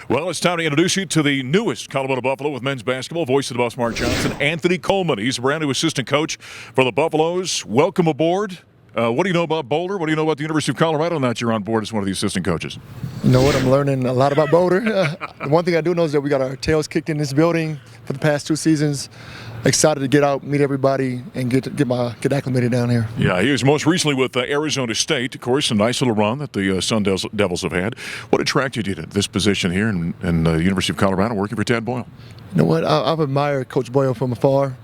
Well, it's time to introduce you to the newest Colorado Buffalo with men's basketball, voice of the boss, Mark Johnson, Anthony Coleman. He's a brand new assistant coach for the Buffaloes. Welcome aboard. What do you know about Boulder? What do you know about the University of Colorado now that you're on board as one of the assistant coaches? You know what? I'm learning a lot about Boulder. The one thing I do know is that we got our tails kicked in this building for the past 2 seasons. Excited to get out, meet everybody, and get acclimated down here. Yeah, he was most recently with Arizona State. Of course, a nice little run that the Sun Devils have had. What attracted you to this position here in the University of Colorado working for Tad Boyle? You know what? I've admired Coach Boyle from afar.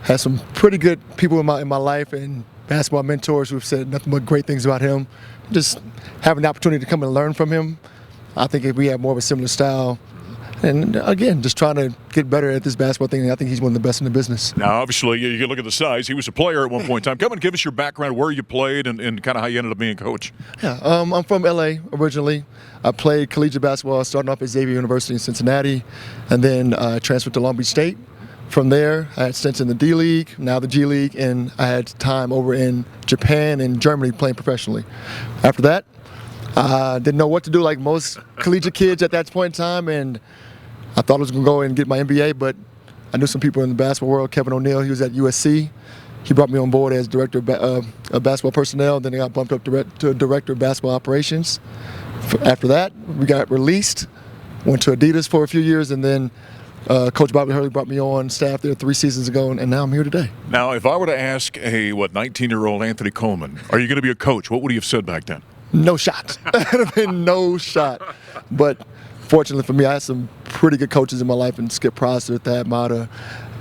Had some pretty good people in my life and basketball mentors who've said nothing but great things about him. Just having the opportunity to come and learn from him, I think if we have more of a similar style. And again, just trying to get better at this basketball thing. I think he's one of the best in the business. Now, obviously, you can look at the size. He was a player at one point in time. Come and give us your background, where you played, and kind of how you ended up being a coach. Yeah, I'm from L.A. originally. I played collegiate basketball, starting off at Xavier University in Cincinnati, and then transferred to Long Beach State. From there, I had stints in the D League, now the G League, and I had time over in Japan and Germany playing professionally. After that, I didn't know what to do like most collegiate kids at that point in time, and I thought I was going to go and get my MBA, but I knew some people in the basketball world. Kevin O'Neal, he was at USC. He brought me on board as director of basketball personnel. Then I got bumped up to director of basketball operations. After that, we got released, went to Adidas for a few years, and then Coach Bobby Hurley brought me on staff there 3 seasons ago, and now I'm here today. Now, if I were to ask a 19-year-old Anthony Coleman, are you going to be a coach? What would he have said back then? No shot. It would have been no shot. But fortunately for me, I had some pretty good coaches in my life, and Skip Prosser, Thad Mata.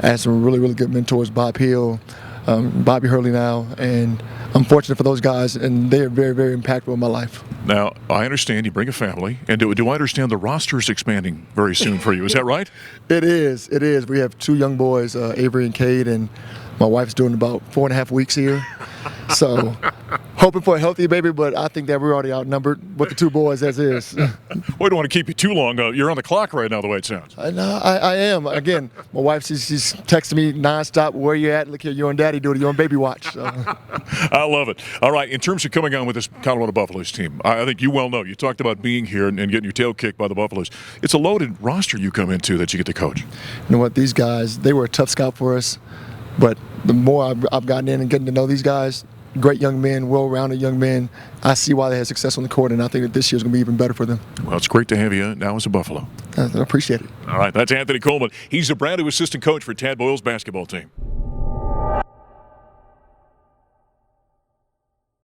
I had some really, really good mentors, Bob Hill, Bobby Hurley now, and I'm fortunate for those guys, and they're very, very impactful in my life. Now, I understand you bring a family, and do I understand the roster is expanding very soon for you? Is that right? It is. It is. We have 2 young boys, Avery and Cade, and my wife's doing about 4.5 weeks here. So, hoping for a healthy baby, but I think that we're already outnumbered with the 2 boys as is. We don't want to keep you too long. You're on the clock right now, the way it sounds. I am. Again, my wife, she's texting me nonstop, where you at? Look here, you and Daddy doing your own baby watch. So. I love it. All right, in terms of coming on with this Colorado Buffaloes team, I think you well know, you talked about being here and getting your tail kicked by the Buffaloes. It's a loaded roster you come into that you get to coach. You know what? These guys, they were a tough scout for us, but the more I've gotten in and getting to know these guys, great young men, well-rounded young men, I see why they had success on the court, and I think that this year's going to be even better for them. Well, it's great to have you now as a Buffalo. I appreciate it. All right, that's Anthony Coleman. He's a brand new assistant coach for Tad Boyle's basketball team.